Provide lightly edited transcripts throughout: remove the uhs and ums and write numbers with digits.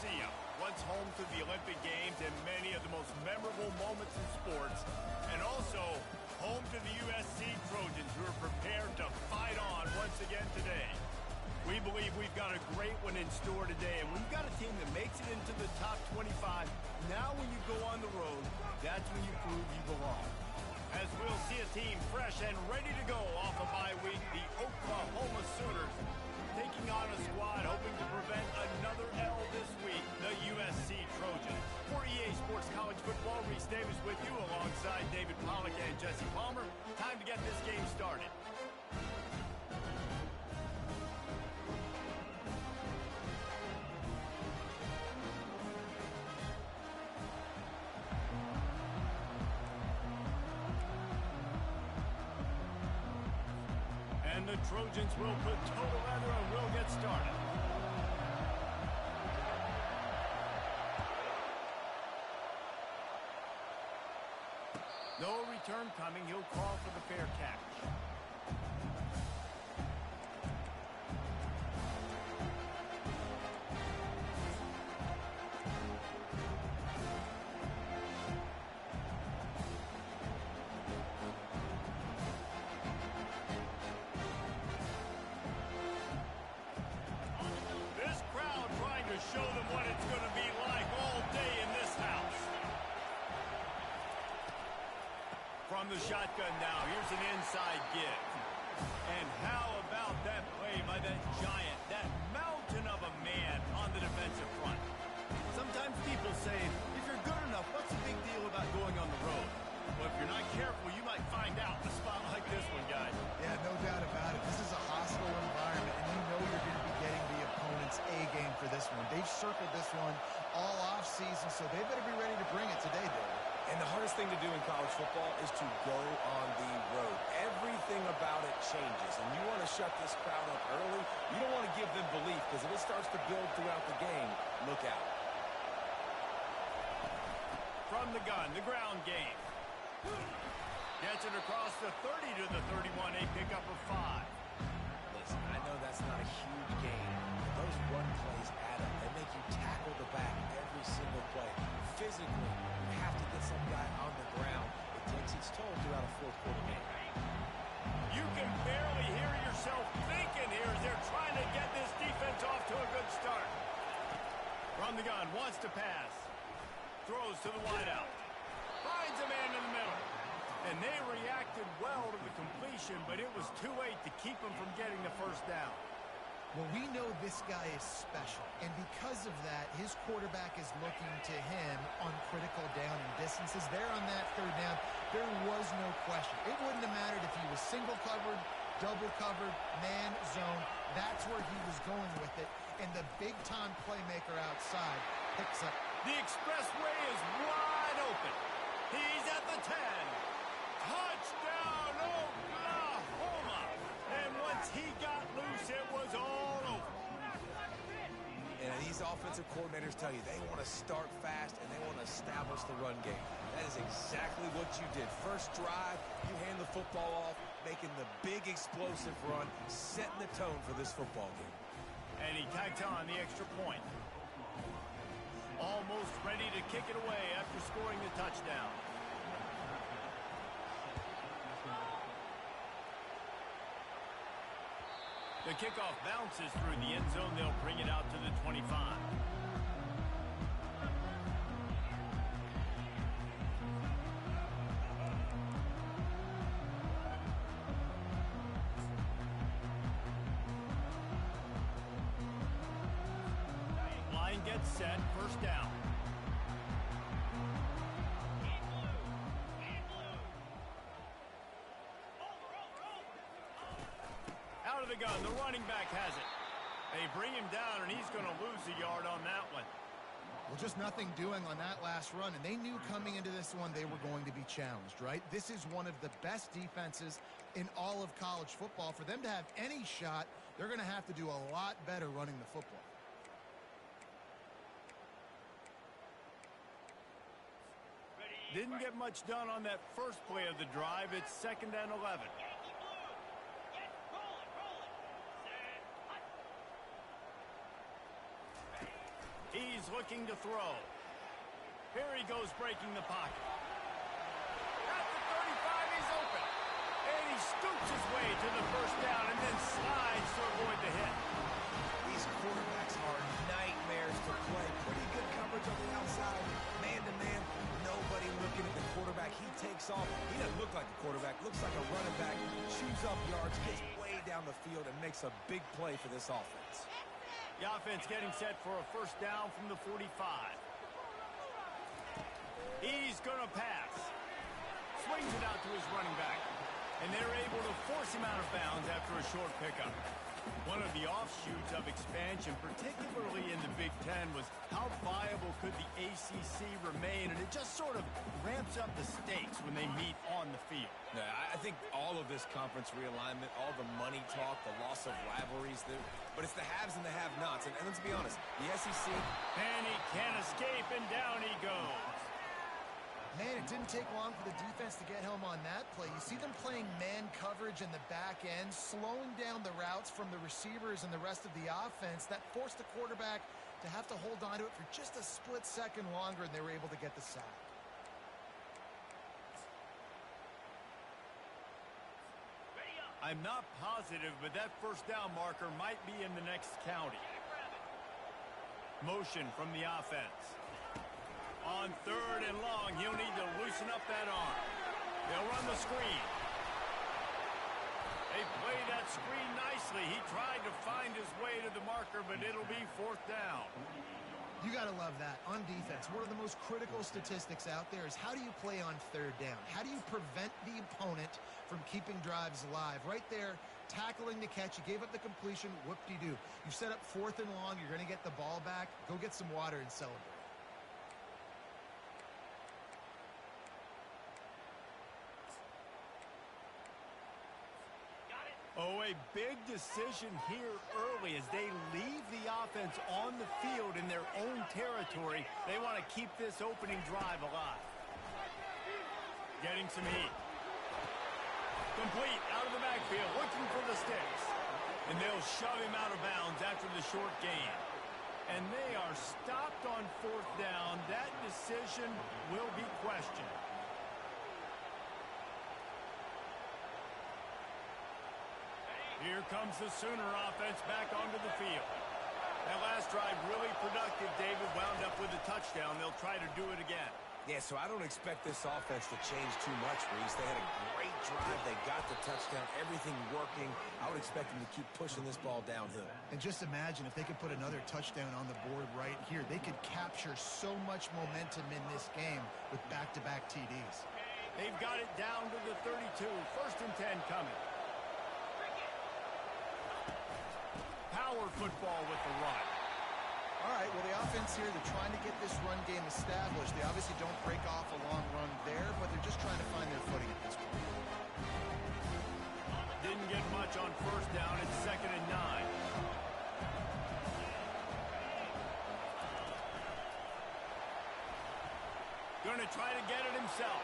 Coliseum, once home to the Olympic Games and many of the most memorable moments in sports, and also home to the USC Trojans, who are prepared to fight on once again today. We believe we've got a great one in store today, and when you've got a team that makes it into the top 25, now when you go on the road, that's when you prove you belong. As we'll see a team fresh and ready to go off a bye week, the Oklahoma Sooners taking on a squad hoping to prevent another L this week, the USC Trojans. For EA Sports College Football, Reese Davis with you alongside David Pollack and Jesse Palmer. Time to get this game started. And the Trojans will put total leather and will get started. No return coming. He'll call for the fair catch. Show them what it's going to be like all day in this house. From the shotgun now, here's an inside give. And how about that play by that giant, that mountain of a man on the defensive front? Sometimes people say, if you're good enough, what's the big deal about going on the road? Well, if you're not careful, you might find out in a spot like this one, guys. Yeah, no doubt about it. This is a hostile environment, and you know you're going to be getting the opponent's A game for this one. They've circled this one all offseason, so they better be ready to bring it today, Dave. And the hardest thing to do in college football is to go on the road. Everything about it changes, and you want to shut this crowd up early. You don't want to give them belief, because if it starts to build throughout the game, look out. From the gun, the ground game. Gets it across the 30 to the 31, a pickup of 5. Listen, I know that's not a huge gain, but those run plays add up. They make you tackle the back every single play. Physically, you have to get some guy on the ground. It takes its toll throughout a fourth-quarter game. You can barely hear yourself thinking here as they're trying to get this defense off to a good start. From the gun, wants to pass. Throws to the wideout. Finds a man in the middle. And they reacted well to the completion, but it was too late to keep them from getting the first down. Well, we know this guy is special, and because of that, his quarterback is looking to him on critical down and distances. There on that third down, there was no question. It wouldn't have mattered if he was single covered, double covered, man zone. That's where he was going with it, and the big-time playmaker outside picks up. The expressway is wide open. He's at the 10. Touchdown, Oklahoma! And once he got loose, it was all over. And these offensive coordinators tell you they want to start fast and they want to establish the run game. That is exactly what you did. First drive, you hand the football off, making the big explosive run, setting the tone for this football game. And he tacked on the extra point. Almost ready to kick it away after scoring the touchdown. The kickoff bounces through the end zone. They'll bring it out to the 25. Line gets set. First down. Out of the gun, the running back has it. They bring him down, and he's going to lose a yard on that one. Well, just nothing doing on that last run, and they knew coming into this one they were going to be challenged, right? This is one of the best defenses in all of college football. For them to have any shot, they're going to have to do a lot better running the football. Didn't get much done on that first play of the drive. It's 2nd and 11. He's looking to throw. Here he goes breaking the pocket. At the 35, he's open. And he scoops his way to the first down and then slides to avoid the hit. These quarterbacks are nightmares to play. Pretty good coverage on the outside. Man-to-man, nobody looking at the quarterback. He takes off. He doesn't look like a quarterback. Looks like a running back. Chews up yards, gets way down the field, and makes a big play for this offense. The offense getting set for a first down from the 45. He's going to pass. Swings it out to his running back. And they're able to force him out of bounds after a short pickup. One of the offshoots of expansion, particularly in the Big Ten, was how viable could the ACC remain, and it just sort of ramps up the stakes when they meet on the field. Yeah, I think all of this conference realignment, all the money talk, the loss of rivalries, but it's the haves and the have-nots. And let's be honest, the SEC... And he can't escape, and down he goes. Man, it didn't take long for the defense to get home on that play. You see them playing man coverage in the back end, slowing down the routes from the receivers and the rest of the offense. That forced the quarterback to have to hold on to it for just a split second longer, and they were able to get the sack. I'm not positive, but that first down marker might be in the next county. Motion from the offense. On third and long, he'll need to loosen up that arm. They'll run the screen. They play that screen nicely. He tried to find his way to the marker, but it'll be fourth down. You got to love that. On defense, one of the most critical statistics out there is how do you play on third down? How do you prevent the opponent from keeping drives alive? Right there, tackling the catch. You gave up the completion. Whoop-de-doo. You set up fourth and long. You're going to get the ball back. Go get some water and celebrate. Oh, a big decision here early as they leave the offense on the field in their own territory. They want to keep this opening drive alive. Getting some heat. Complete out of the backfield, looking for the sticks. And they'll shove him out of bounds after the short gain. And they are stopped on fourth down. That decision will be questioned. Here comes the Sooner offense back onto the field. That last drive really productive. David wound up with a touchdown. They'll try to do it again. Yeah, so I don't expect this offense to change too much, Reese. They had a great drive. They got the touchdown. Everything working. I would expect them to keep pushing this ball downhill. And just imagine if they could put another touchdown on the board right here. They could capture so much momentum in this game with back-to-back TDs. They've got it down to the 32. First and 10 coming. Power football with the run. All right, well, the offense here, they're trying to get this run game established. They obviously don't break off a long run there, but they're just trying to find their footing at this point. Didn't get much on first down. It's second and 9. Going to try to get it himself.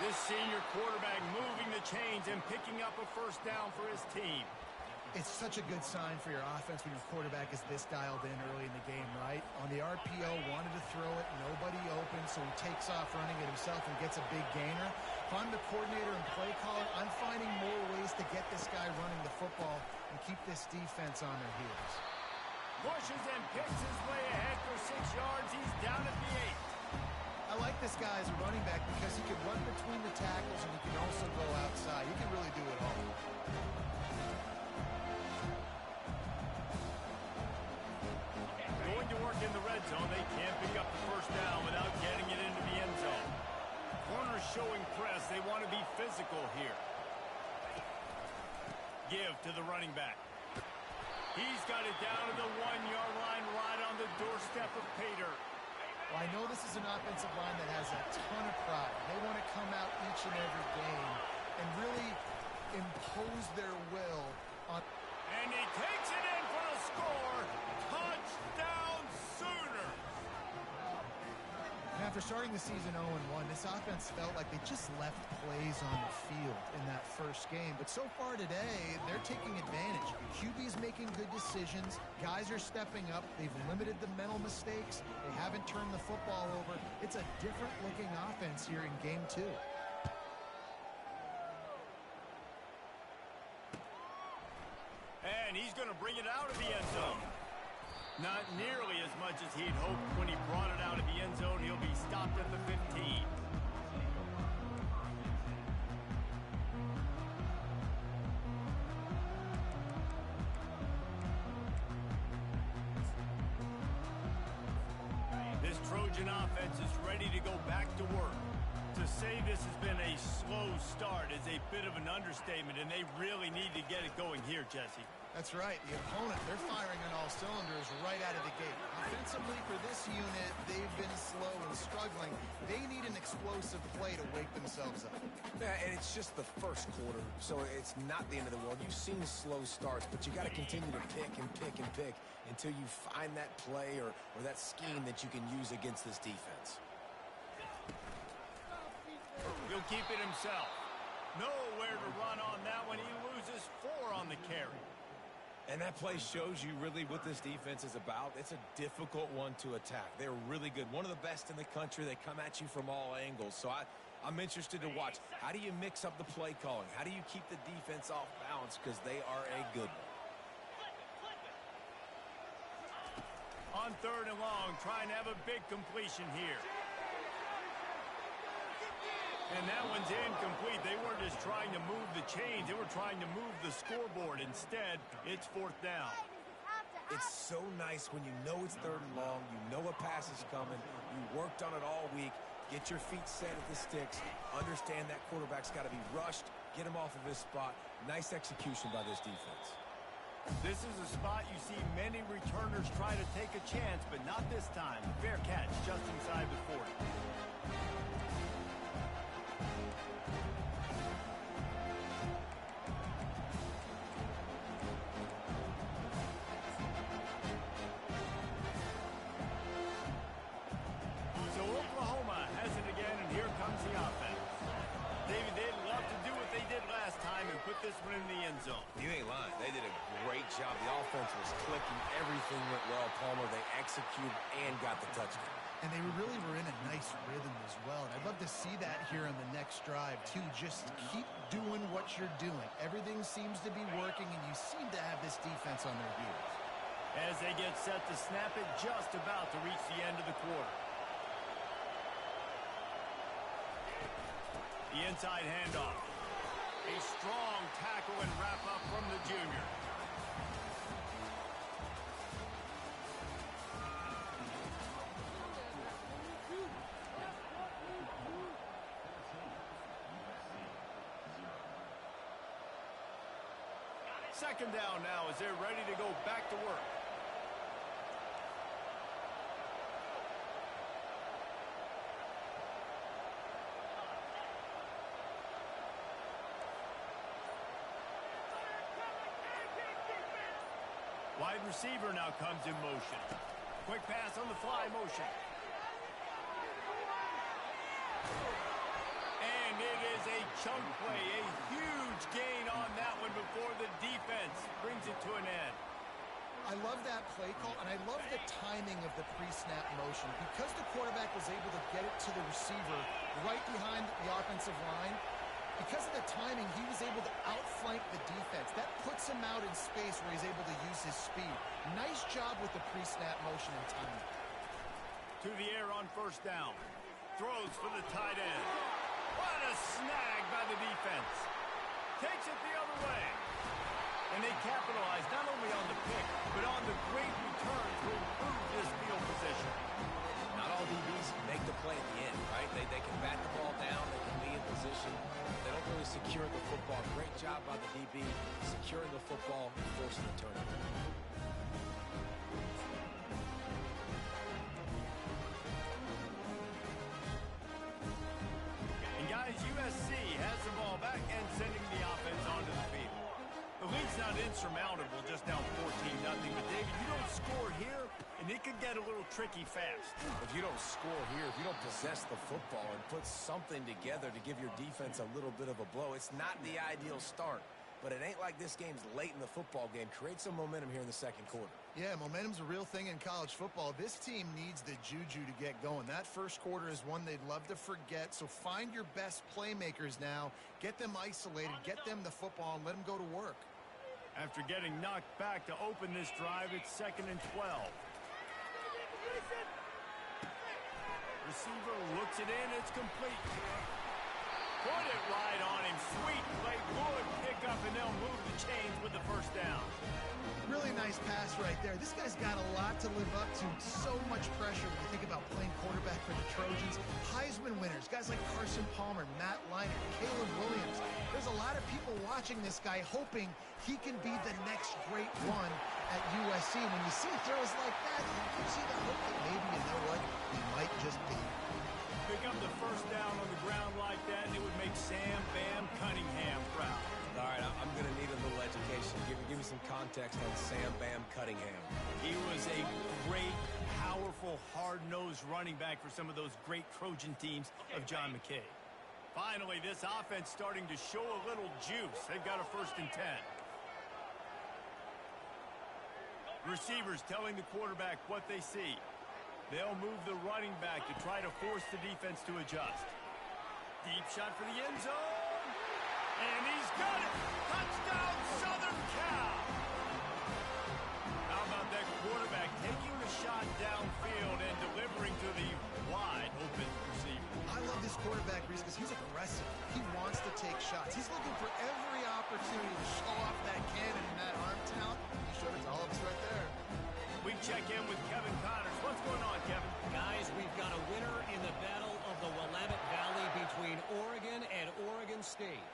This senior quarterback moving the chains and picking up a first down for his team. It's such a good sign for your offense when your quarterback is this dialed in early in the game, right? On the RPO, wanted to throw it, nobody open, so he takes off running it himself and gets a big gainer. If I'm the coordinator and play caller, I'm finding more ways to get this guy running the football and keep this defense on their heels. Pushes and picks his way ahead for 6 yards. He's down at the 8. I like this guy as a running back because he can run between the tackles and he can also go outside. He can really do it all. Going to work in the red zone. They can't pick up the first down without getting it into the end zone. Corners showing press. They want to be physical here. Give to the running back. He's got it down to the 1-yard line right on the doorstep of Pater. Well, I know this is an offensive line that has a ton of pride. They want to come out each and every game and really impose their will on. And he takes it in for the score. Touchdown, Sooners. And after starting the season 0-1, this offense felt like they just left plays on the field in that first game. But so far today, they're taking advantage. QB's making good decisions. Guys are stepping up. They've limited the mental mistakes. They haven't turned the football over. It's a different-looking offense here in Game 2. And he's going to bring it out of the end zone. Not nearly as much as he'd hoped when he brought it out of the end zone. He'll be stopped at the 15. This Trojan offense is ready to go back to work. To say this has been a slow start is a bit of an understatement, and they really need to get it going here, Jesse. That's right. The opponent, they're firing on all cylinders right out of the gate. Offensively, for this unit, they've been slow and struggling. They need an explosive play to wake themselves up. Yeah, and it's just the first quarter, so it's not the end of the world. You've seen slow starts, but you got to continue to pick and pick and pick until you find that play or that scheme that you can use against this defense. He'll keep it himself. Nowhere to run on that one. He loses 4 on the carry. And that play shows you really what this defense is about. It's a difficult one to attack. They're really good. One of the best in the country. They come at you from all angles. So I'm interested to watch. How do you mix up the play calling? How do you keep the defense off balance? Because they are a good one. On 3rd and long, trying to have a big completion here. And that one's incomplete. They weren't just trying to move the chains. They were trying to move the scoreboard. Instead, it's 4th down. It's so nice when you know it's 3rd and long. You know a pass is coming. You worked on it all week. Get your feet set at the sticks. Understand that quarterback's got to be rushed. Get him off of his spot. Nice execution by this defense. This is a spot you see many returners try to take a chance, but not this time. Fair catch just inside the 40. So Oklahoma has it again, and here comes the offense. David, they'd love to do what they did last time and put this one in the end zone. You ain't lying. They did a great job. The offense was clicking. Everything went well. Palmer, they executed and got the touchdown. And they really were in a nice rhythm as well. And I'd love to see that here on the next drive, too. Just keep doing what you're doing. Everything seems to be working, and you seem to have this defense on their heels. As they get set to snap it, just about to reach the end of the quarter. The inside handoff. A strong tackle and wrap-up from the junior. Second down now as they're ready to go back to work. Wide receiver now comes in motion. Quick pass on the fly motion. And it is a chunk play, a huge gain on that one before the defense brings it to an end. I love that play call, and I love the timing of the pre-snap motion. Because the quarterback was able to get it to the receiver right behind the offensive line, because of the timing, he was able to outflank the defense. That puts him out in space where he's able to use his speed. Nice job with the pre-snap motion and timing. To the air on 1st down. Throws for the tight end. What a snag by the defense. Takes it the other way. And they capitalize not only on the pick, but on the great return to improve this field position. Not all DBs make the play at the end, right? They can bat the ball down. They can be in position. They don't really secure the football. Great job by the DB securing the football and forcing the turnover. And guys, USC has the ball back and sending the offense onto the field. The lead's not insurmountable, just down 14-0. But David, you don't score here, and and it could get a little tricky fast. If you don't score here, if you don't possess the football and put something together to give your defense a little bit of a blow, it's not the ideal start. But it ain't like this game's late in the football game. Create some momentum here in the second quarter. Yeah, momentum's a real thing in college football. This team needs the juju to get going. That first quarter is one they'd love to forget. So find your best playmakers now. Get them isolated. Get them the football and let them go to work. After getting knocked back to open this drive, it's 2nd and 12. Receiver looks it in. It's complete. Put it right on him. Sweet play. Good pickup, and they'll move the chains with the first down. Really nice pass right there. This guy's got a lot to live up to. So much pressure when you think about playing quarterback for the Trojans. Heisman winners, guys like Carson Palmer, Matt Leinart, Caleb Williams. There's a lot of people watching this guy hoping he can be the next great one at USC. When you see throws like that, it gives you the hope that maybe, you know what, he might just be. Pick up the first down on the ground like that, and it would make Sam Bam Cunningham proud. All right, I'm going to need a little education. Give me some context on Sam Bam Cunningham. He was a great, powerful, hard-nosed running back for some of those great Trojan teams of John McKay. Finally, this offense starting to show a little juice. They've got a 1st and 10. Receivers telling the quarterback what they see. They'll move the running back to try to force the defense to adjust. Deep shot for the end zone. And he's got it. Touchdown, Southern Cal. How about that quarterback taking the shot downfield and delivering to the wide open receiver? I love this quarterback, Reese, because he's aggressive. He wants to take shots. He's looking for every opportunity to show off that cannon and that arm talent. He showed it to all of us right there. We check in with Kevin Connors. What's going on, Kevin? Guys, we've got a winner in the battle of the Willamette Valley between Oregon and Oregon State.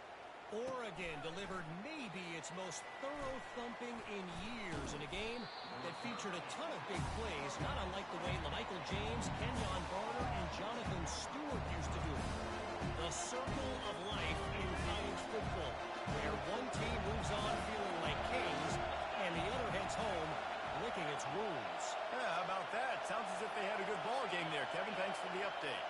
Oregon delivered maybe its most thorough thumping in years in a game that featured a ton of big plays, not unlike the way LaMichael James, Kenyon Barner, and Jonathan Stewart used to do it. The circle of life in college football, where one team moves on feeling like kings and the other heads home licking its wounds. Yeah, how about that? Sounds as if they had a good ball game there, Kevin. Thanks for the update.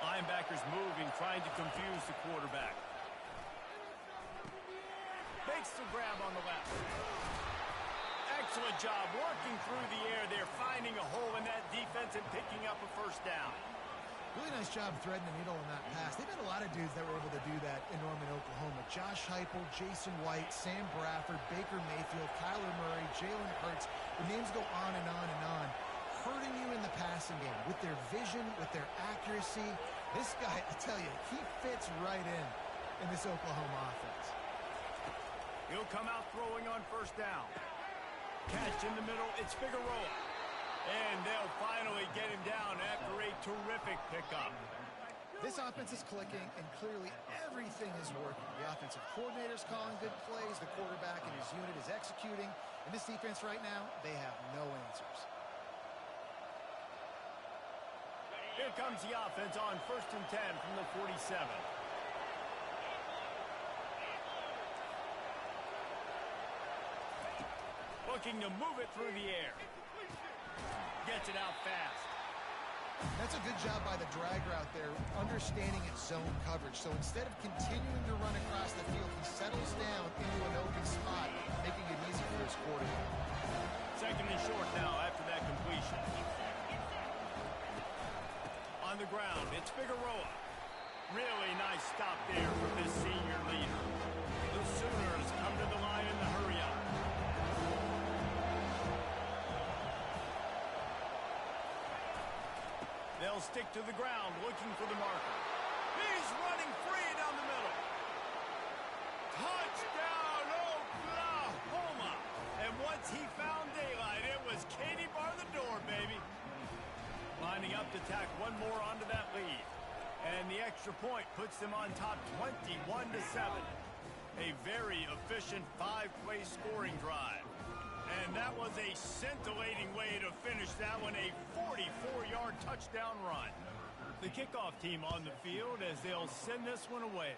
Linebackers moving, trying to confuse the quarterback. Makes the grab on the left. Excellent job working through the air there, finding a hole in that defense and picking up a 1st down. Really nice job threading the needle in that pass. They've had a lot of dudes that were able to do that in Norman, Oklahoma. Josh Heupel, Jason White, Sam Bradford, Baker Mayfield, Kyler Murray, Jalen Hurts. The names go on and on and on. Hurting you in the passing game with their vision, with their accuracy. This guy, I tell you, he fits right in this Oklahoma offense. He'll come out throwing on 1st down. Catch in the middle. It's Figueroa. And they'll finally get him down after a terrific pickup. This offense is clicking, and clearly everything is working. The offensive coordinator's calling good plays. The quarterback and his unit is executing. And this defense right now, they have no answers. Here comes the offense on 1st and 10 from the 47. Looking to move it through the air. Gets it out fast. That's a good job by the drag route there, understanding its zone coverage. So instead of continuing to run across the field, he settles down into an open spot, making it easy for his quarterback. 2nd and short now after that completion. On the ground, it's Figueroa. Really nice stop there from this senior leader. The Sooners come to the line in the hurry-up. They'll stick to the ground, looking for the marker. He's running free down the middle. Touchdown, Oklahoma! And once he found daylight, it was Katie bar the door, baby. Lining up to tack one more onto that lead. And the extra point puts them on top 21-7. A very efficient 5-play scoring drive. And that was a scintillating way to finish that one, a 44-yard touchdown run. The kickoff team on the field as they'll send this one away.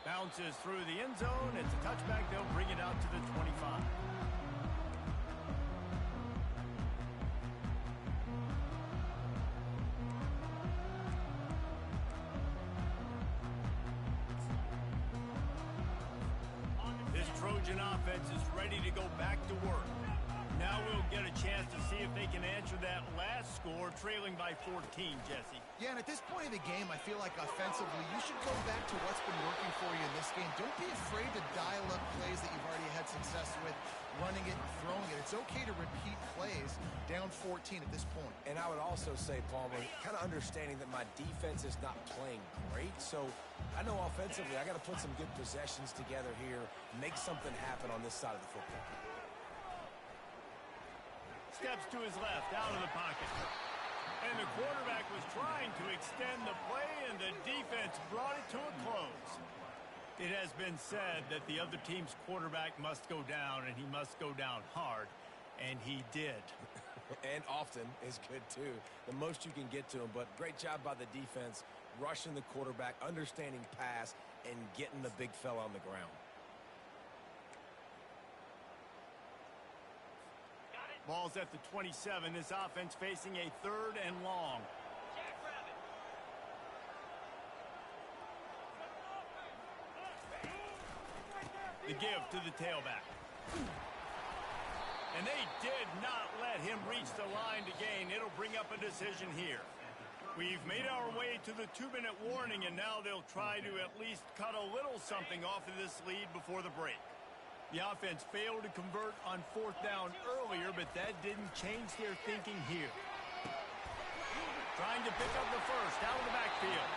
Bounces through the end zone. It's a touchback. They'll bring it out to the 25. This Trojan offense is ready to go back to work. Now we'll get a chance to see if they can answer that last score, trailing by 14, Jesse. Yeah, and at this point in the game, I feel like offensively, you should go back to what's been working for you in this game. Don't be afraid to dial up plays that you've already had success with, running it and throwing it. It's okay to repeat plays down 14 at this point. And I would also say, Palmer, kind of understanding that my defense is not playing great, so I know offensively I got to put some good possessions together here, make something happen on this side of the football. Steps to his left, out of the pocket. And the quarterback was trying to extend the play, and the defense brought it to a close. It has been said that the other team's quarterback must go down, and he must go down hard, and he did. And often is good, too. The most you can get to him, but great job by the defense, rushing the quarterback, understanding pass, and getting the big fella on the ground. Ball's at the 27. This offense facing a 3rd and long. The give to the tailback. And they did not let him reach the line to gain. It'll bring up a decision here. We've made our way to the 2-minute warning, and now they'll try to at least cut a little something off of this lead before the break. The offense failed to convert on 4th down earlier, but that didn't change their thinking here. Trying to pick up the first out of the backfield.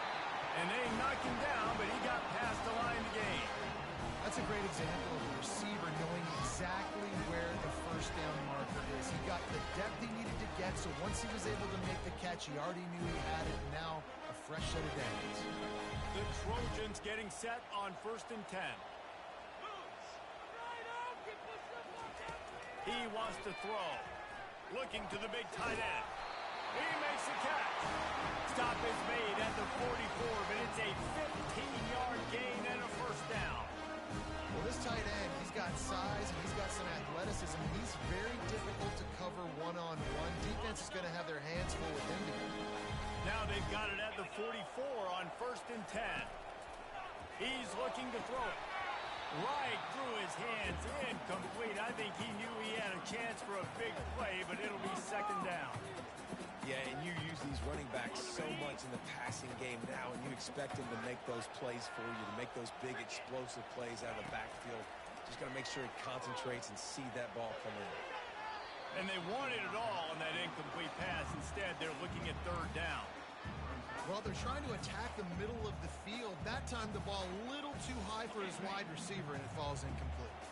And they knocked him down, but he got past the line to gain. That's a great example of a receiver knowing exactly where the first down marker is. He got the depth he needed to get, so once he was able to make the catch, he already knew he had it, and now a fresh set of downs. The Trojans getting set on 1st and 10. He wants to throw. Looking to the big tight end. He makes the catch. Stop is made at the 44, but it's a 15-yard gain and a first down. Well, this tight end, he's got size and he's got some athleticism. He's very difficult to cover one-on-one. Defense is going to have their hands full with him today. Now they've got it at the 44 on 1st and 10. He's looking to throw it. Right through his hands, incomplete. I think he knew he had a chance for a big play, but it'll be 2nd down. Yeah, and you use these running backs so much in the passing game now, and you expect them to make those plays for you, to make those big explosive plays out of the backfield. Just got to make sure he concentrates and see that ball come in. And they wanted it all on that incomplete pass. Instead, they're looking at 3rd down. Well, they're trying to attack the middle of the field. That time the ball a little too high for his wide receiver, and it falls incomplete.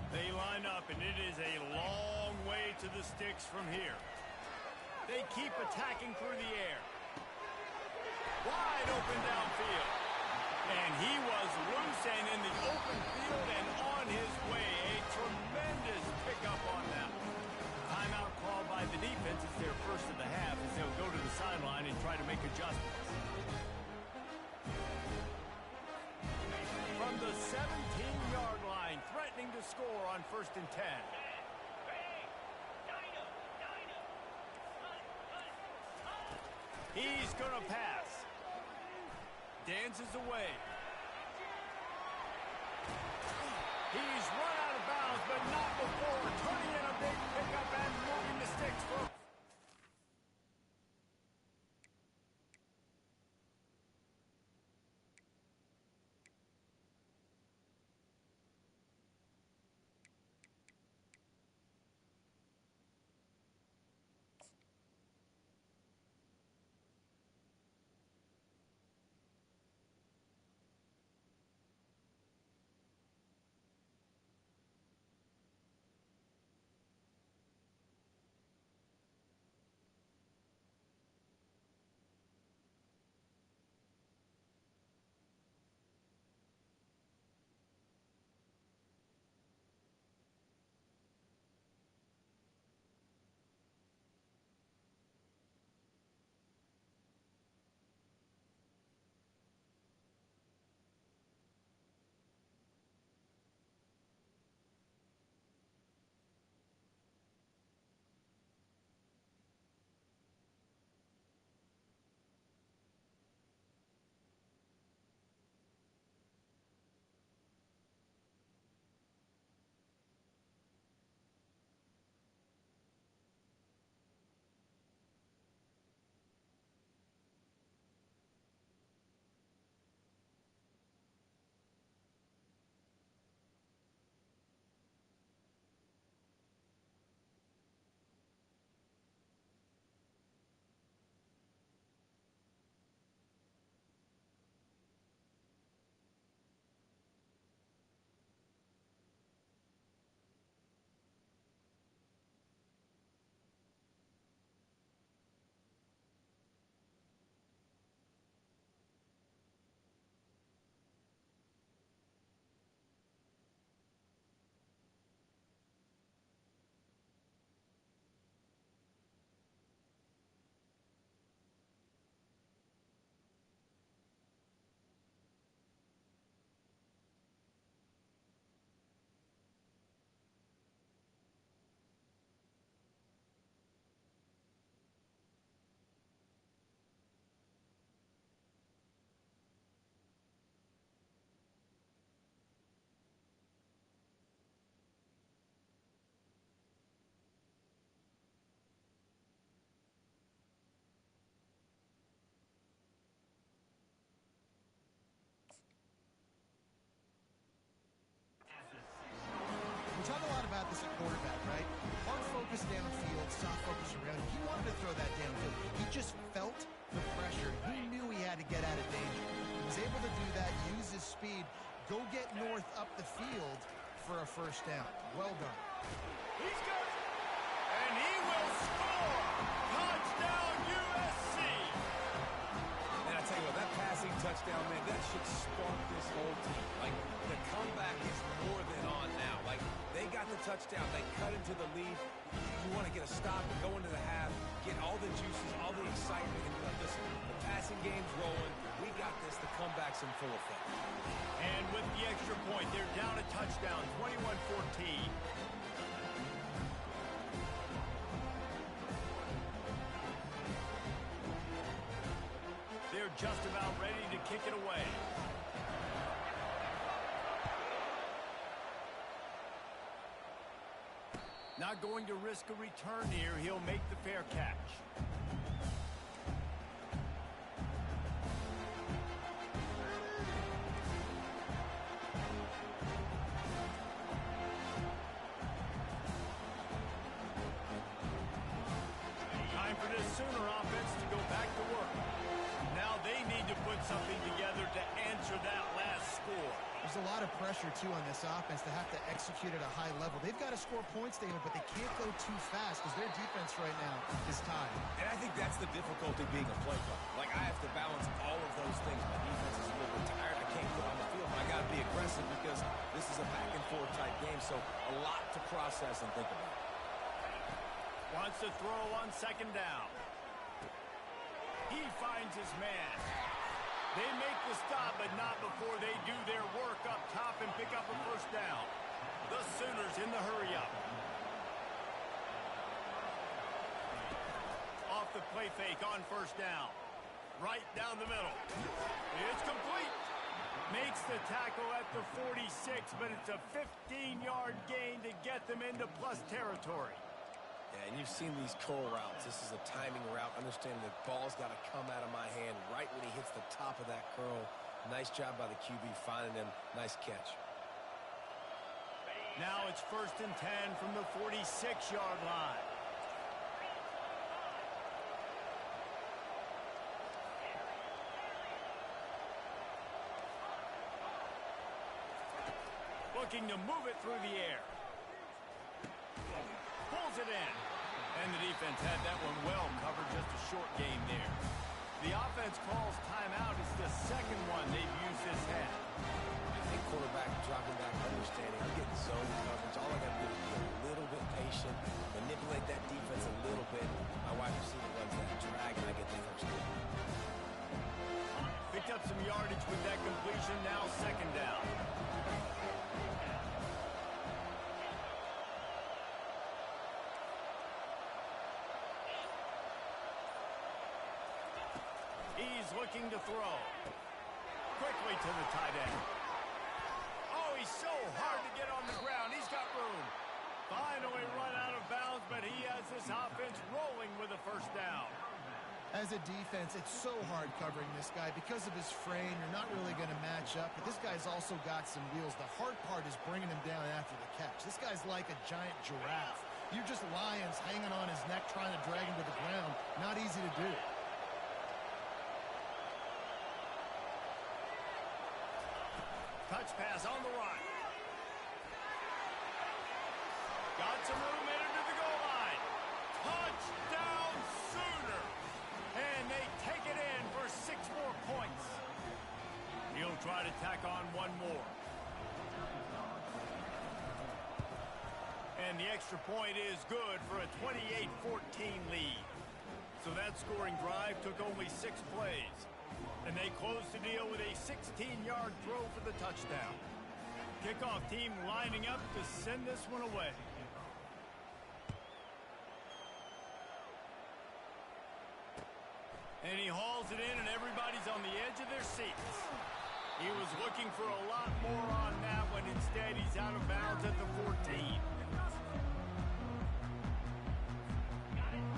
They line up, and it is a long way to the sticks from here. They keep attacking through the air. Wide open downfield. And he was loose and in the open field and on his way. A tremendous pickup on that one. Timeout called by the defense. It's their first of the half as they'll go to the sideline and try to make adjustments. From the 17-yard line, threatening to score on 1st and 10. He's going to pass. Dances away. He's run out of bounds, but not before turning in a big pickup and moving the sticks for about this at quarterback, right? Hard focus downfield, soft focus around. He wanted to throw that downfield. He just felt the pressure. He knew he had to get out of danger. He was able to do that, use his speed, go get North up the field for a first down. Well done. He's got it. And he will score. Touchdown, USC. And I tell you what, that passing touchdown, man, that should spark this whole team. Like, the comeback is more than on now. Like, they got the touchdown. They cut into the lead. You want to get a stop and go into the half, get all the juices, all the excitement, and listen, the passing game's rolling. We got this. The comeback's in full effect. And with the extra point, they're down a touchdown, 21-14. They're just about ready to kick it away. Not going to risk a return here. He'll make the fair catch. Time for this Sooner offense to go back to work. Now they need to put something together to answer that last score. There's a lot of pressure, too, on this offense to have to execute at a high level. They've got to score points, David, but they can't go too fast because their defense right now is tied. And I think that's the difficulty being a play caller. Like, I have to balance all of those things. My defense is a little bit tired. I can't put on the field. I got to be aggressive because this is a back-and-forth type game, so a lot to process and think about. Wants to throw on second down. He finds his man. They make the stop, but not before they do their work up top and pick up a first down. The Sooners in the hurry-up. Off the play fake on first down. Right down the middle. It's complete. Makes the tackle at the 46, but it's a 15-yard gain to get them into plus territory. Yeah, and you've seen these curl routes. This is a timing route. Understanding the ball's got to come out of my hand right when he hits the top of that curl. Nice job by the QB finding him. Nice catch. Now it's 1st and 10 from the 46-yard line. Looking to move it through the air. Pulls it in. And the defense had that one well covered. Just a short game there. The offense calls timeout. It's the second one they've used this half. I think quarterback dropping back, understanding. I'm getting zone coverage. All I got to do is be a little bit patient, manipulate that defense a little bit. My wide receiver runs that drag, and I get the first down. Picked up some yardage with that completion. Now second down. He's looking to throw. Quickly to the tight end. Oh, he's so hard to get on the ground. He's got room. Finally run out of bounds, but he has this offense rolling with a first down. As a defense, it's so hard covering this guy. Because of his frame, you're not really going to match up. But this guy's also got some wheels. The hard part is bringing him down after the catch. This guy's like a giant giraffe. You're just lions hanging on his neck, trying to drag him to the ground. Not easy to do. Touch pass on the run. Got some room in to the goal line. Touchdown Sooner. And they take it in for 6 more points. He'll try to tack on one more. And the extra point is good for a 28-14 lead. So that scoring drive took only 6 plays. And they close the deal with a 16-yard throw for the touchdown. Kickoff team lining up to send this one away. And he hauls it in, and everybody's on the edge of their seats. He was looking for a lot more on that one. Instead, he's out of bounds at the 14.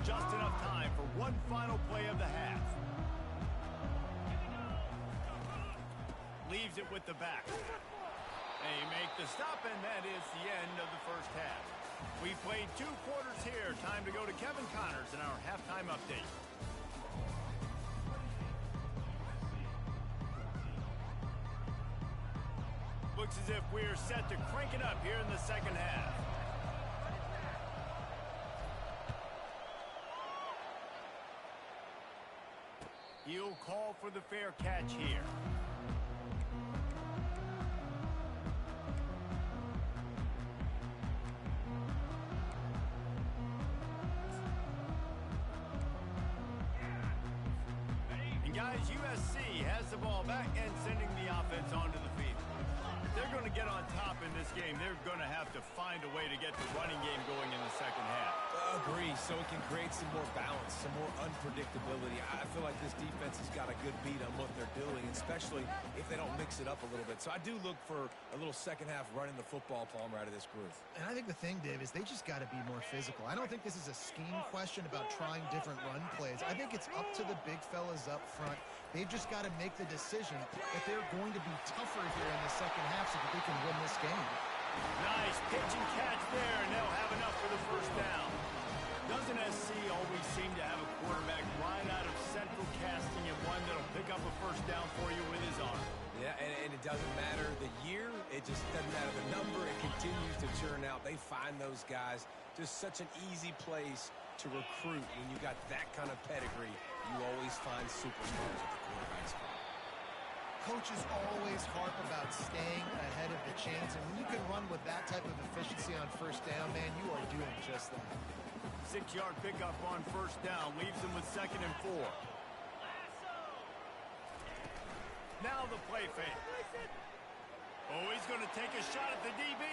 Just enough time for one final play of the half. Leaves it with the back. They make the stop, and that is the end of the first half. We played 2 quarters here. Time to go to Kevin Connors in our halftime update. Looks as if we're set to crank it up here in the second half. He'll call for the fair catch here. And guys, USC has the ball back and sending the offense onto the field. If they're going to get on top in this game, they're going to have to find a way to get the running game going in the second half. Agree, so it can create some more balance, some more unpredictability. I feel like this defense has got a good beat on what they're doing, especially if they don't mix it up a little bit. So I do look for a little second half running the football Palmer out of this group. And I think the thing, Dave, is they just got to be more physical. I don't think this is a scheme question about trying different run plays. I think it's up to the big fellas up front. They've just got to make the decision that they're going to be tougher here in the second half so that they can win this game. Nice pitch and catch there, and they'll have enough for the first down. Doesn't SC always seem to have a quarterback right out of central casting and one that'll pick up a first down for you with his arm? Yeah, and it doesn't matter the year. It just doesn't matter the number. It continues to churn out. They find those guys. Just such an easy place to recruit. When you got that kind of pedigree, you always find superstars at the quarterback spot. Coaches always harp about staying ahead of the chains, and when you can run with that type of efficiency on first down, man, you are doing just that. 6-yard pickup on first down leaves them with 2nd and 4. Now the play fake. Oh, he's going to take a shot at the DB.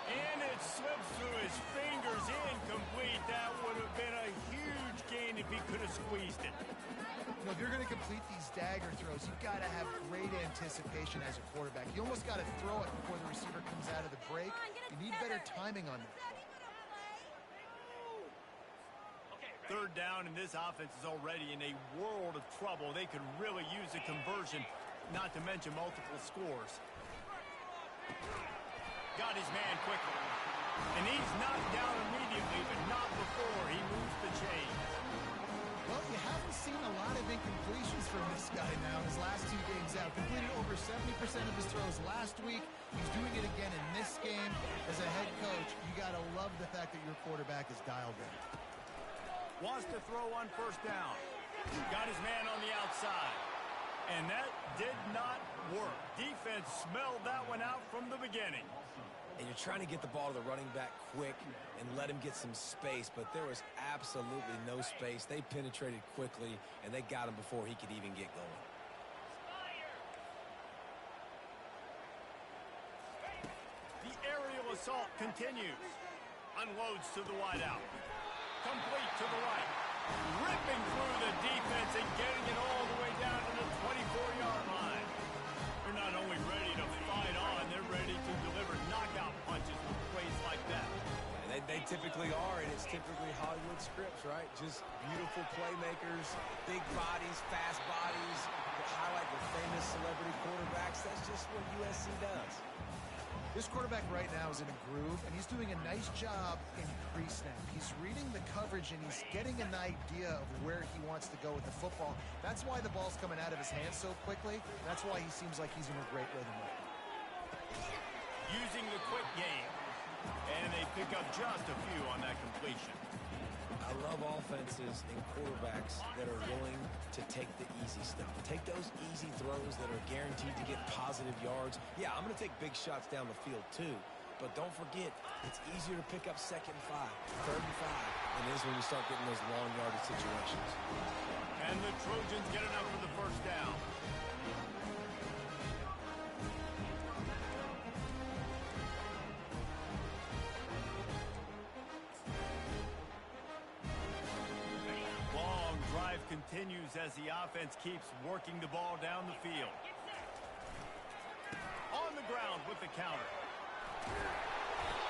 And it slips through his fingers, incomplete. That would have been a huge gain if he could have squeezed it. You know, if you're going to complete these dagger throws, you've got to have great anticipation as a quarterback. You almost got to throw it before the receiver comes out of the break. You need better timing on that. 3rd down, and this offense is already in a world of trouble. They could really use a conversion, not to mention multiple scores. Got his man quickly. And he's knocked down immediately, but not before he moves the chains. Well, you haven't seen a lot of incompletions from this guy now in his last 2 games out. Completed over 70% of his throws last week. He's doing it again in this game. As a head coach, you got to love the fact that your quarterback is dialed in. Wants to throw on first down. Got his man on the outside. And that did not work. Defense smelled that one out from the beginning. And you're trying to get the ball to the running back quick and let him get some space, but there was absolutely no space. They penetrated quickly, and they got him before he could even get going. The aerial assault continues. Unloads to the wideout. Complete to the right. Ripping through the defense and getting it all the way down to the 24-yard line. They're not only ready to fight on, they're ready to deliver knockout punches with plays like that. And they typically are, and it's typically Hollywood scripts, right? Just beautiful playmakers, big bodies, fast bodies, that highlight the famous celebrity quarterbacks. That's just what USC does. This quarterback right now is in a groove, and he's doing a nice job in pre-snap. He's reading the coverage, and he's getting an idea of where he wants to go with the football. That's why the ball's coming out of his hands so quickly. That's why he seems like he's in a great rhythm right now. Using the quick game. And they pick up just a few on that completion. I love offenses and quarterbacks that are willing to take the easy stuff. Take those easy throws that are guaranteed to get positive yards. Yeah, I'm going to take big shots down the field too. But don't forget, it's easier to pick up 2nd and 5, 3rd and 5 than it is when you start getting those long yardage situations. And the Trojans get enough for the first down. Continues as the offense keeps working the ball down the field. On the ground with the counter.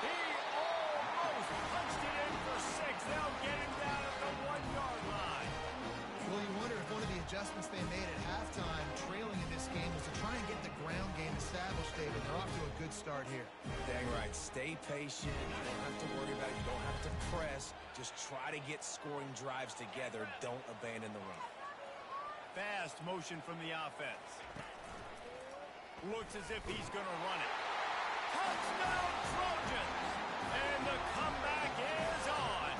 He almost punched it in for 6. They'll get him down at the 1-yard line. Well, you wonder if one of the adjustments they made at halftime, trailing in this game, was to try and get the ground game established, Dave. good start here. Dang right. Stay patient. You don't have to worry about it. You don't have to press. Just try to get scoring drives together. Don't abandon the run. Fast motion from the offense. Looks as if he's going to run it. Touchdown, Trojans! And the comeback is on.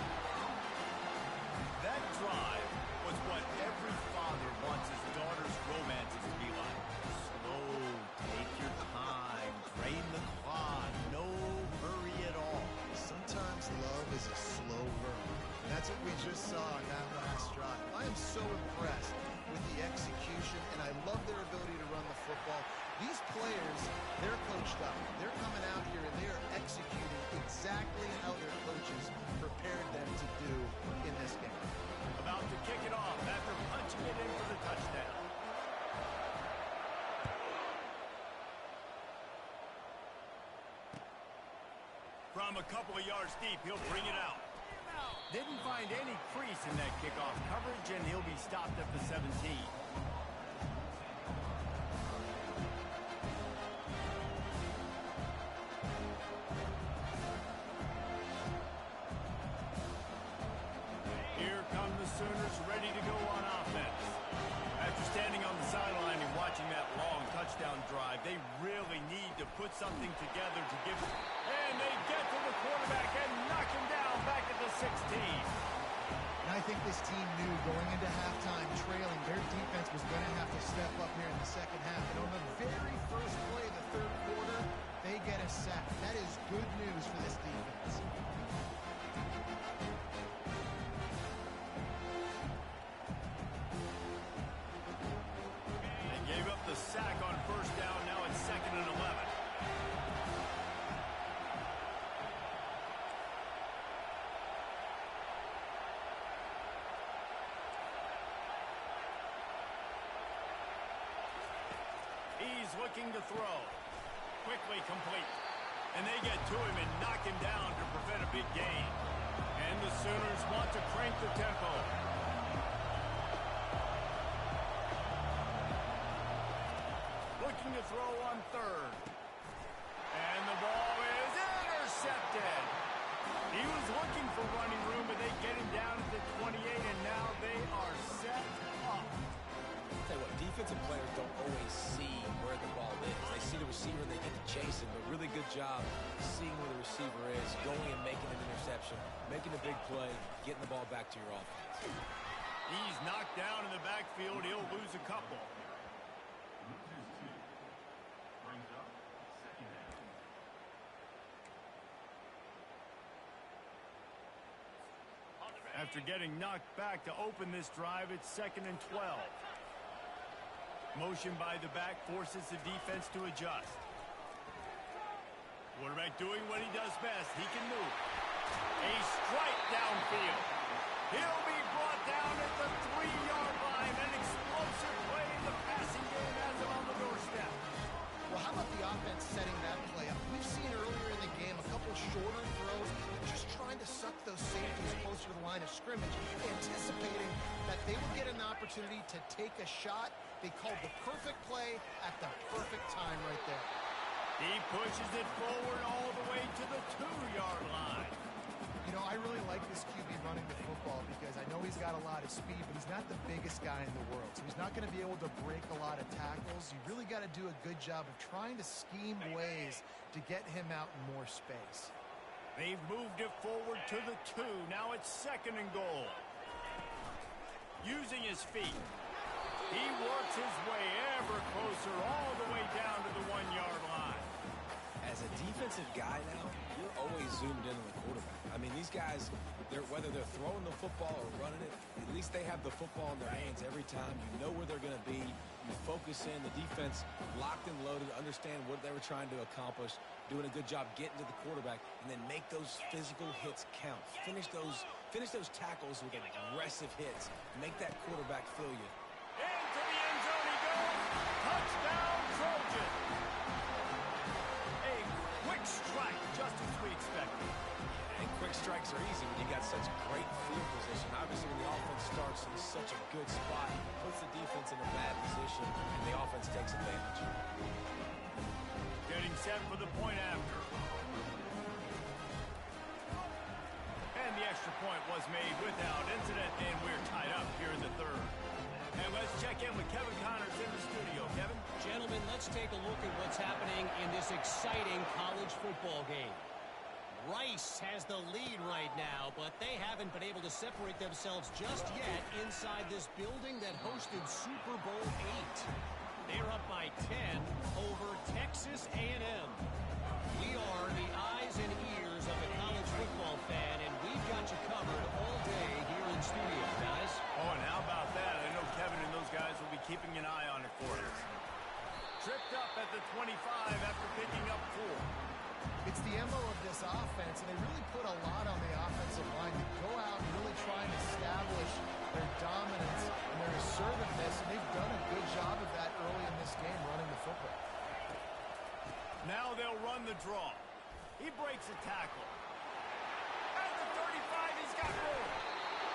That drive was what every father wants his daughter's romances to be like. Slow, take your time, drain the clock, no hurry at all. Sometimes love is a slow burn. And that's what we just saw in that last drive. I am so impressed with the execution, and I love their ability to run the football. These players, they're coached up. They're coming out here, and they are executing exactly how their coaches prepared them to do in this game. About to kick it off after punching it in for the touchdown. From a couple of yards deep, he'll bring it out. Didn't find any crease in that kickoff coverage, and he'll be stopped at the 17. Here come the Sooners ready to go on offense. After standing on the sideline and watching that long touchdown drive, they really need to put something together to give it. And they get to the quarterback and knock him down back at the 16. And I think this team knew going into halftime trailing, their defense was going to have to step up here in the second half. And on the very first play of the third quarter, they get a sack. That is good news for this defense. They gave up the sack on first down. Now it's 2nd and 11. He's looking to throw. Quickly complete. And they get to him and knock him down to prevent a big gain. And the Sooners want to crank the tempo. Looking to throw on third. And the ball is intercepted. He was looking for running room, but they get him down at the 28, and now they are set up. Tell you what, defensive players don't always see where the ball is. They see the receiver and they get to chase him, but really good job seeing where the receiver is, going and making an interception, making a big play, getting the ball back to your offense. He's knocked down in the backfield. He'll lose a couple. After getting knocked back to open this drive, it's 2nd and 12. Motion by the back forces the defense to adjust. Quarterback doing what he does best. He can move. A strike downfield. He'll be brought down at the 3-yard line. An explosive play in the passing game has him on the doorstep. Well, how about the offense setting that play up? We've seen earlier in the game a couple shorter throws, just trying to suck those safeties closer to the line of scrimmage, anticipating that they would get an opportunity to take a shot. They called the perfect play at the perfect time right there. He pushes it forward all the way to the 2-yard line. You know, I really like this QB running the football because I know he's got a lot of speed, but he's not the biggest guy in the world. So he's not going to be able to break a lot of tackles. You really got to do a good job of trying to scheme ways to get him out in more space. They've moved it forward to the 2. Now it's 2nd and goal. Using his feet. He works his way ever closer all the way down to the 1-yard line. As a defensive guy now, you're always zoomed in on the quarterback. I mean, these guys, whether they're throwing the football or running it, at least they have the football in their hands every time. You know where they're going to be. You focus in. The defense locked and loaded, understand what they were trying to accomplish, doing a good job getting to the quarterback, and then make those physical hits count. Finish those tackles with aggressive hits. Make that quarterback feel you. Into the end zone he goes. Touchdown, Trojan. A quick strike, just as we expected. And quick strikes are easy when you got such great field position. Obviously, when the offense starts in such a good spot, it puts the defense in a bad position, and the offense takes advantage. Getting set for the point after. And the extra point was made without incident, and we're tied up here in the third. And let's check in with Kevin Connors in the studio. Kevin? Gentlemen, let's take a look at what's happening in this exciting college football game. Rice has the lead right now, but they haven't been able to separate themselves just yet inside this building that hosted Super Bowl VIII. They're up by 10 over Texas A&M. We are the eyes and ears of the college football fan, and we've got you covered all day here in studio, guys. Oh, and how about that? I know Kevin and those guys will be keeping an eye on it for us. Tripped up at the 25 after picking up 4. It's the MO of this offense, and they really put a lot on the offensive line to go out and really try and establish their dominance and their assertiveness, and they've done a good job of that early in this game running the football. Now they'll run the draw. He breaks a tackle. At the 35, he's got room.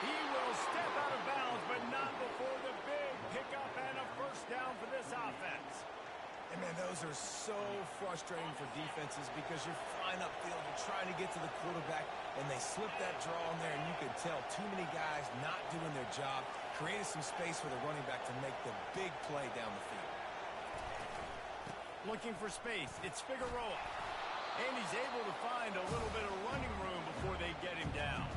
He will step out of bounds, but not before the big pickup and a first down for this offense. And, man, those are so frustrating for defenses because you're flying upfield, you're trying to get to the quarterback, and they slip that draw in there, and you can tell too many guys not doing their job, creating some space for the running back to make the big play down the field. Looking for space. It's Figueroa. And he's able to find a little bit of running room before they get him down.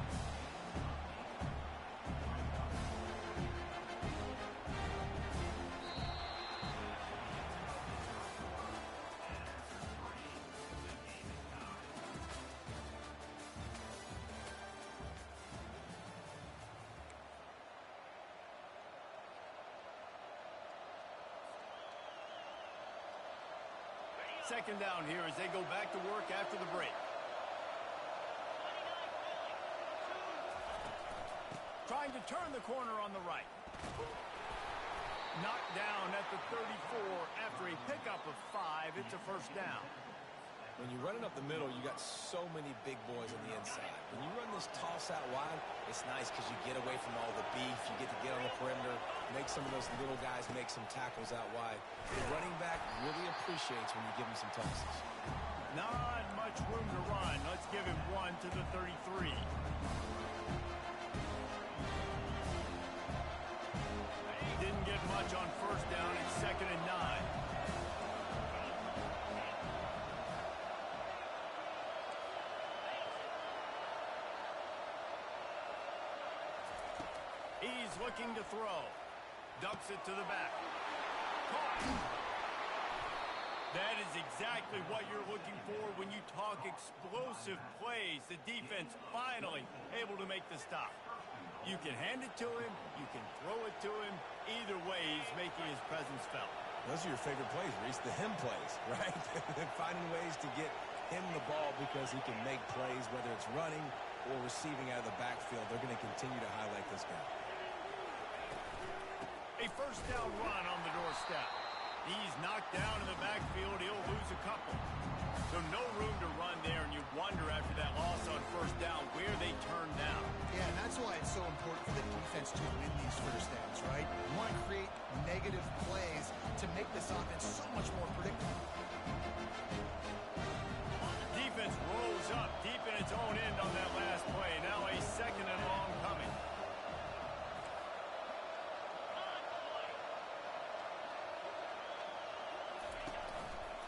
Second down here as they go back to work after the break. Trying to turn the corner on the right. Knocked down at the 34 after a pickup of 5. It's a first down. When you're running up the middle, you got so many big boys on the inside. When you run this toss out wide, it's nice because you get away from all the beef. You get to get on the perimeter, make some of those little guys make some tackles out wide. The running back really appreciates when you give him some tosses. Not much room to run. Let's give him 1 to the 33. Didn't get much on first down. It's 2nd and 9. He's looking to throw. Dumps it to the back. Caught. That is exactly what you're looking for when you talk explosive plays. The defense finally able to make the stop. You can hand it to him. You can throw it to him. Either way, he's making his presence felt. Those are your favorite plays, Reese, the him plays, right? Finding ways to get him the ball because he can make plays, whether it's running or receiving out of the backfield. They're going to continue to highlight this guy. A first down run on the doorstep. He's knocked down in the backfield. He'll lose a couple. So no room to run there, and you wonder after that loss on first down where they turn down. Yeah, and that's why it's so important for the defense to win these first downs, right? You want to create negative plays to make this offense so much more predictable. Defense rolls up deep in its own end on that last play. Now a 2nd and long coming.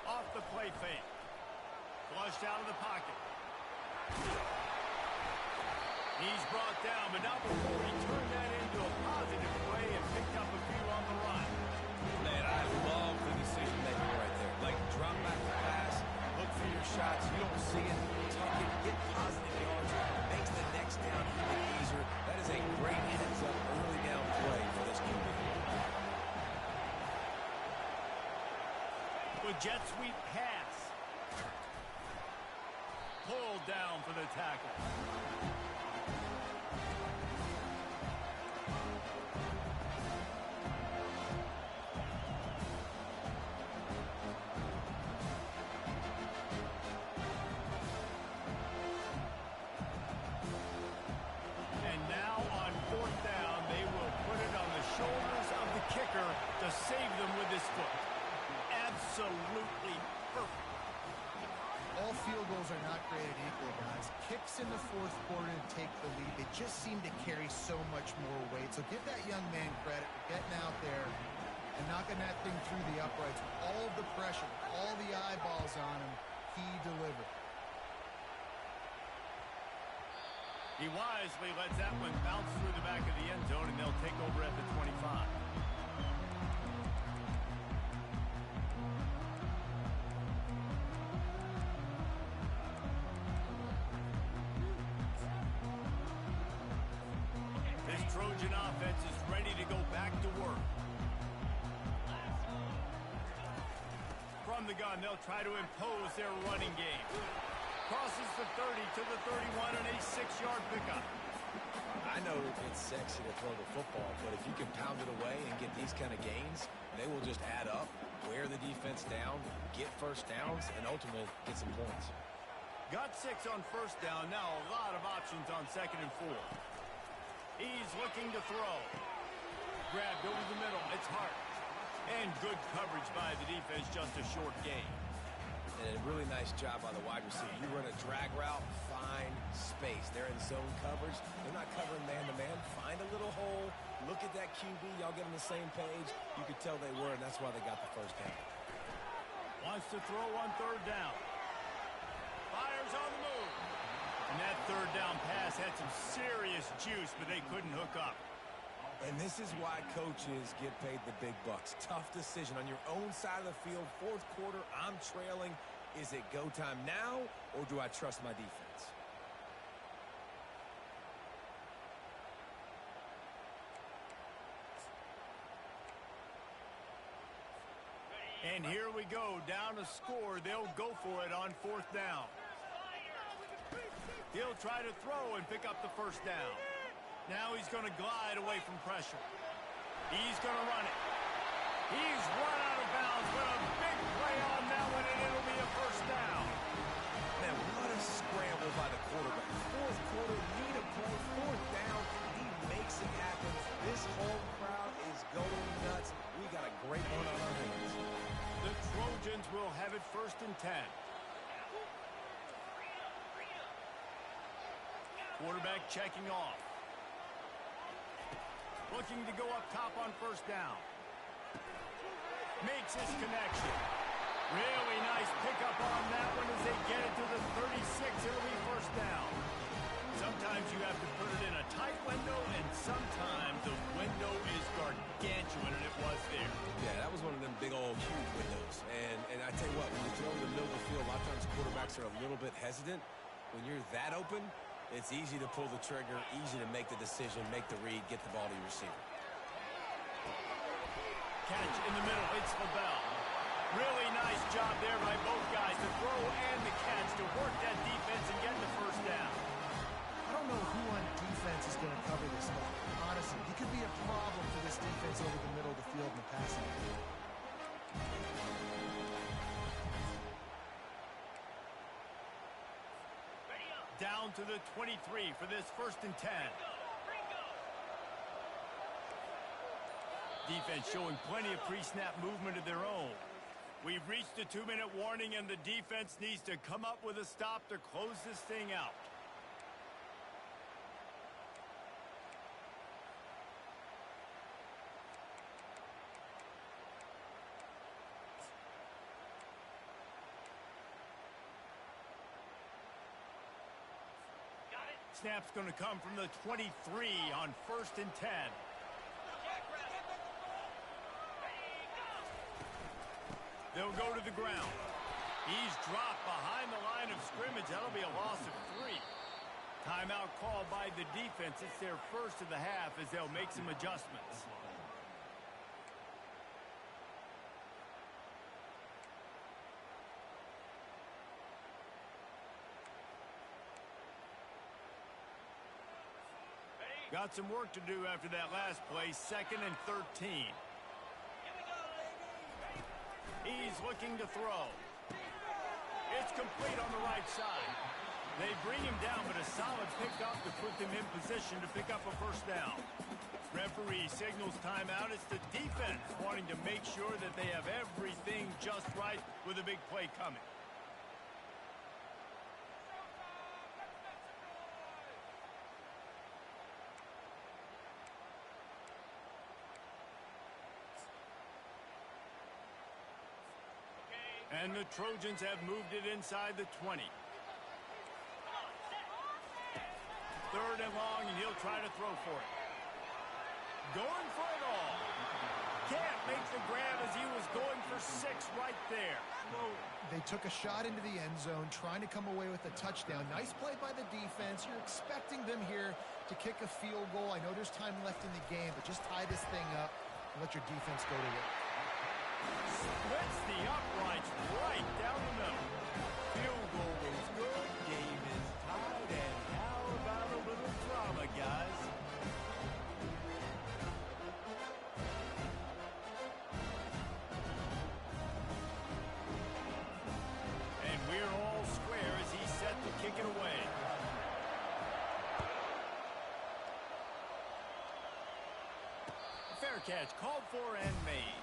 Off the play fake. Flushed out of the pocket. He's brought down, but not before he turned that into a positive play and picked up a few on the run. Man, I love the decision making right there. Like, drop back the pass, look for your shots. You don't see it, tuck it, get positive yards, makes the next down even easier. That is a great heads-up early down play for this QB. With jet sweep pass. Pulled down for the tackle. And now on 4th down, they will put it on the shoulders of the kicker to save them with his foot. Absolutely perfect. field goals are not created equal, guys. Kicks in the fourth quarter to take the lead. They just seem to carry so much more weight. So give that young man credit for getting out there and knocking that thing through the uprights with all of the pressure, all the eyeballs on him. He delivered. He wisely lets that one bounce through the back of the end zone, and they'll take over at the 25. This Trojan offense is ready to go back to work. From the gun, they'll try to impose their running game. Crosses the 30 to the 31 and a 6-yard pickup. I know it's sexy to throw the football, but if you can pound it away and get these kind of gains, they will just add up, wear the defense down, get first downs, and ultimately get some points. Got 6 on first down. Now a lot of options on 2nd and 4. He's looking to throw. Grabbed over the middle. It's Hart. And good coverage by the defense, just a short gain. And a really nice job by the wide receiver. You run a drag route, find space. They're in zone coverage. They're not covering man-to-man. Find a little hole. Look at that QB. Y'all get on the same page. You could tell they were, and that's why they got the first down. Wants to throw on 3rd down. Fires on the move. And that 3rd down pass had some serious juice, but they couldn't hook up. And this is why coaches get paid the big bucks. Tough decision on your own side of the field. 4th quarter, I'm trailing. Is it go time now, or do I trust my defense? And here we go. Down a score. They'll go for it on 4th down. He'll try to throw and pick up the first down. Now he's going to glide away from pressure. He's going to run it. He's run out of bounds, but a big play on that one, and it'll be a first down. Man, what a scramble by the quarterback. 4th quarter, need a play, 4th down. He makes it happen. This whole crowd is going nuts. We got a great one on our hands. The Trojans will have it 1st and 10. Quarterback checking off. Looking to go up top on 1st down. Makes his connection. Really nice pickup on that one as they get it to the 36. It'll be 1st down. Sometimes you have to put it in a tight window, and sometimes the window is gargantuan, and it was there. Yeah, that was one of them big old huge windows. And I tell you what, when you throw in the middle of the field, a lot of times quarterbacks are a little bit hesitant. When you're that open, it's easy to pull the trigger, easy to make the decision, make the read, get the ball to your receiver. Catch in the middle. It's LaBelle. Really nice job there by both guys, the throw and the catch, to work that defense and get the first down. I don't know who on defense is going to cover this guy. Honestly, he could be a problem for this defense over the middle of the field in the passing game. Down to the 23 for this 1st and 10. Defense showing plenty of pre-snap movement of their own. We've reached the 2-minute warning, and the defense needs to come up with a stop to close this thing out. Snap's going to come from the 23 on 1st and 10. They'll go to the ground. He's dropped behind the line of scrimmage. That'll be a loss of 3. Timeout called by the defense. It's their first of the half as they'll make some adjustments. Got some work to do after that last play. 2nd and 13. He's looking to throw. It's complete on the right side. They bring him down, but a solid pickup to put them in position to pick up a first down. Referee signals timeout. It's the defense wanting to make sure that they have everything just right with a big play coming. And the Trojans have moved it inside the 20. Third and long, and he'll try to throw for it. Going for it all. Can't make the grab as he was going for 6 right there. They took a shot into the end zone, trying to come away with a touchdown. Nice play by the defense. You're expecting them here to kick a field goal. I know there's time left in the game, but just tie this thing up and let your defense go to work. Splits the uprights right down the middle. Field goal is good. Game is tied. And how about a little drama, guys? And we're all square as he's set to kick it away. Fair catch called for and made.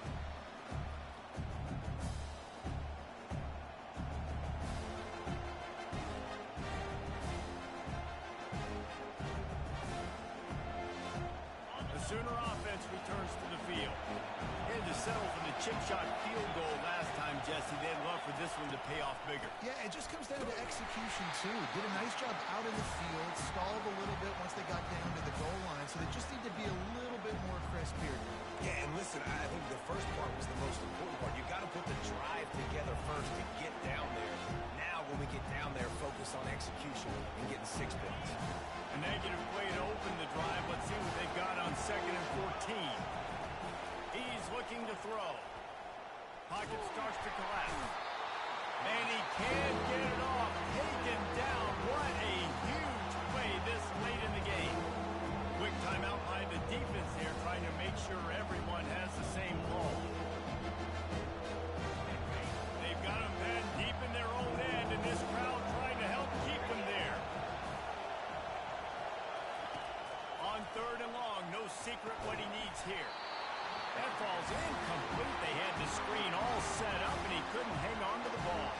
Sooner offense returns to the field. They had to settle for the chip shot field goal last time, Jesse. They'd love for this one to pay off bigger. Yeah, it just comes down to execution, too. Did a nice job out in the field, stalled a little bit once they got down to the goal line, so they just need to be a little bit more crisp here. Yeah, and listen, I think the first part was the most important part. You got to put the drive together first to get down there. Now, when we get down there, focus on execution and getting 6 points. A negative play to open the drive. Let's see what they've got on 2nd and 14. He's looking to throw. Pocket starts to collapse. And he can't get it off. Taken down. What a huge play this late in the game. Quick timeout by the defense here, trying to make sure everyone has the same ball. They've got him then deep in their own end, and this crowd trying to help keep them there. On 3rd and long, no secret what he needs here. That falls incomplete. They had the screen all set up, and he couldn't hang on to the ball.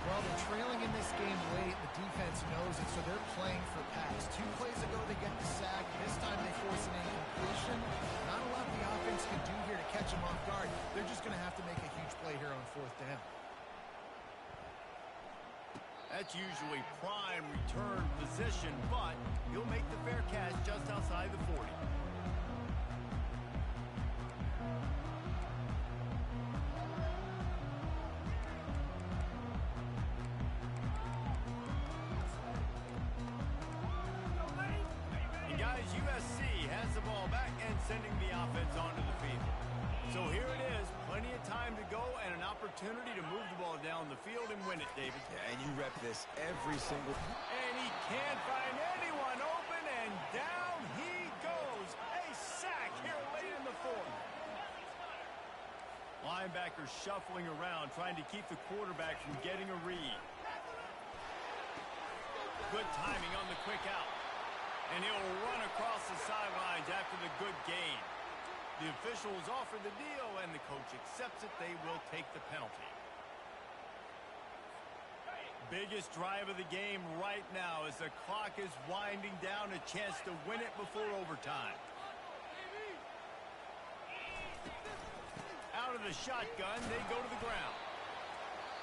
Well, they're trailing in this game late. The defense knows it, so they're playing for pass. 2 plays ago, they get the sack. This time, they force an incompletion. Not a lot the offense can do here to catch them off guard. They're just going to have to make a huge play here on 4th down. That's usually prime return position, but he'll make the fair catch just outside the 40. And guys, USC has the ball back and sending the offense onto the field. So here it is, plenty of time to go and an opportunity to move the ball down the field and win it, David. Yeah, and you rep this every single... And he can't find anyone open, and down he goes. A sack here late in the 4th. Linebackers shuffling around, trying to keep the quarterback from getting a read. Good timing on the quick out. And he'll run across the sidelines after the good gain. The officials offer the deal, and the coach accepts it. They will take the penalty. Biggest drive of the game right now as the clock is winding down, a chance to win it before overtime. Out of the shotgun, they go to the ground.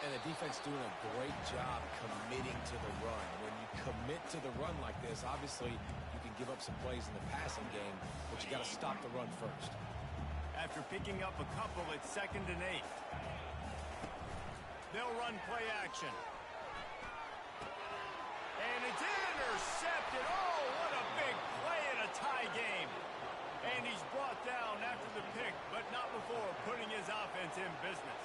And the defense doing a great job committing to the run. When you commit to the run like this, obviously you can give up some plays in the passing game, but you got to stop the run first. After picking up a couple, it's 2nd and 8. They'll run play action. And it's intercepted. Oh, what a big play in a tie game. And he's brought down after the pick, but not before putting his offense in business.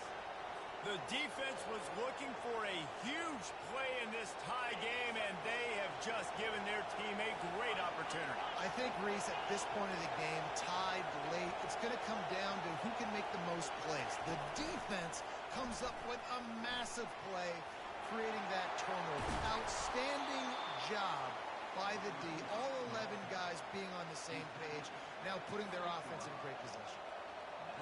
The defense was looking for a huge play in this tie game, and they have just given their team a great opportunity. I think, Reese, at this point of the game, tied late, it's going to come down to who can make the most plays. The defense comes up with a massive play, creating that turnover. Outstanding job by the D. All 11 guys being on the same page, now putting their offense in great position.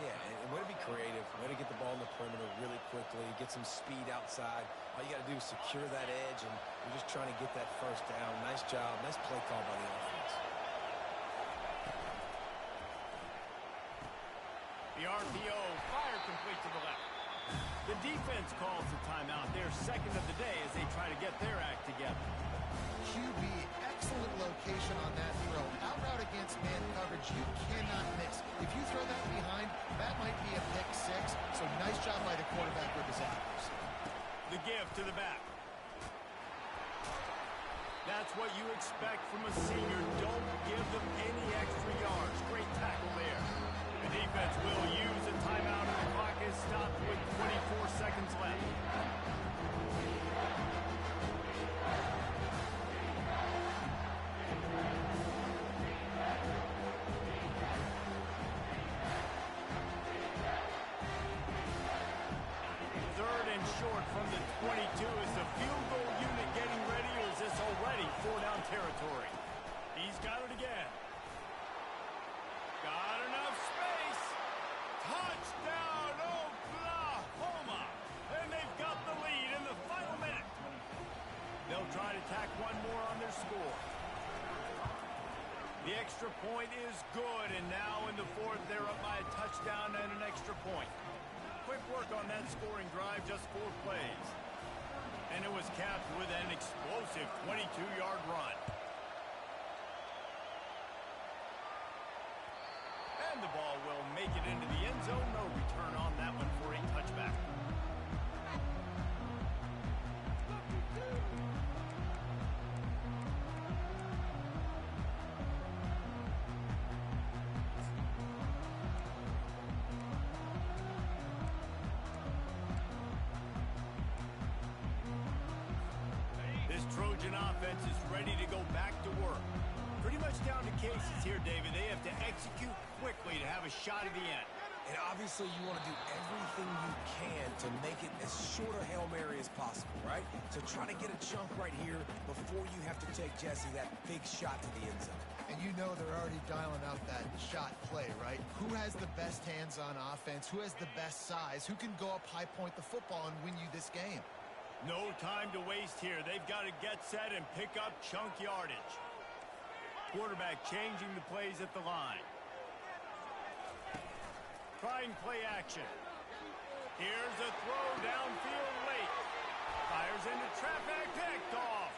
Yeah, and way to be creative, way to get the ball in the perimeter really quickly, get some speed outside. All you got to do is secure that edge, and you're just trying to get that first down. Nice job, nice play call by the offense. The RPO, fire complete to the left. The defense calls the timeout. Their second of the day as they try to get their act together. QB, excellent location on that throw. Out route against man coverage, you cannot miss. If you throw that behind, that might be a pick six. So nice job by the quarterback with his accuracy. The give to the back. That's what you expect from a senior. Don't give them any extra yards. Great tackle there. The defense will use a timeout, and the clock is stopped with 24 seconds left. Third and short from the 22. Is the field goal unit getting ready, or is this already four-down territory? He's got it again. Got enough space. Touchdown, Oklahoma. And they've got the lead in the final minute. They'll try to tack one more on their score. The extra point is good, and now in the fourth, they're up by a touchdown and an extra point. Quick work on that scoring drive, just 4 plays. And it was capped with an explosive 22-yard run. And the ball will make it into the end zone. No return on that one for a touchback. Trojan offense is ready to go back to work. Pretty much down to cases here, David. They have to execute quickly to have a shot at the end. And obviously you want to do everything you can to make it as short a Hail Mary as possible, right? So try to get a chunk right here before you have to take, Jesse, that big shot to the end zone. And you know they're already dialing up that shot play, right? Who has the best hands on offense? Who has the best size? Who can go up high point the football and win you this game? No time to waste here. They've got to get set and pick up chunk yardage. Quarterback changing the plays at the line. Trying play action. Here's a throw downfield late. Fires into traffic, picked off.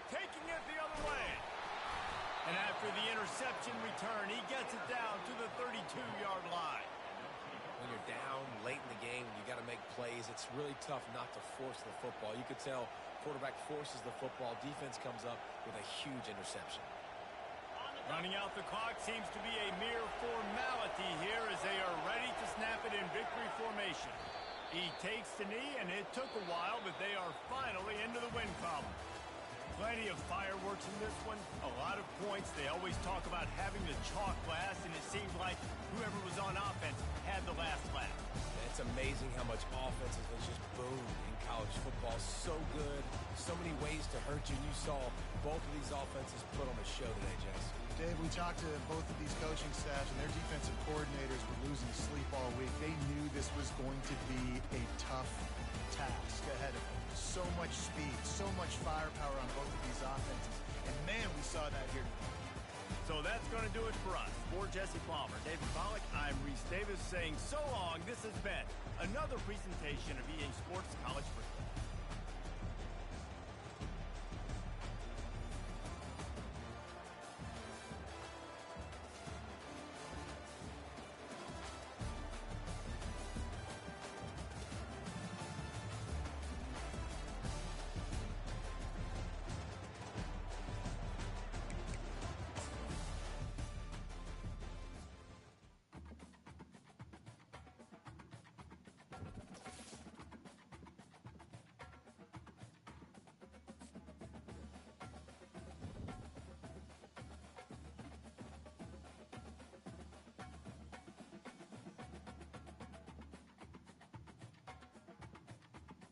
Taking it the other way. And after the interception return, he gets it down to the 32-yard line. When you're down late in the game, you got to make plays. It's really tough not to force the football. You could tell quarterback forces the football. Defense comes up with a huge interception. Running out the clock seems to be a mere formality here as they are ready to snap it in victory formation. He takes the knee, and it took a while, but they are finally into the win column. Plenty of fireworks in this one, a lot of points. They always talk about having the chalk last, and it seems like whoever was on offense had the last laugh. It's amazing how much offense has just boomed in college football. So good, so many ways to hurt you. You saw both of these offenses put on a show today, Jess. Dave, we talked to both of these coaching staffs, and their defensive coordinators were losing sleep all week. They knew this was going to be a tough task ahead of them. So much speed, so much firepower on both of these offenses. And, man, we saw that here today. So that's going to do it for us. For Jesse Palmer, David Pollack, I'm Reese Davis saying so long. This has been another presentation of EA Sports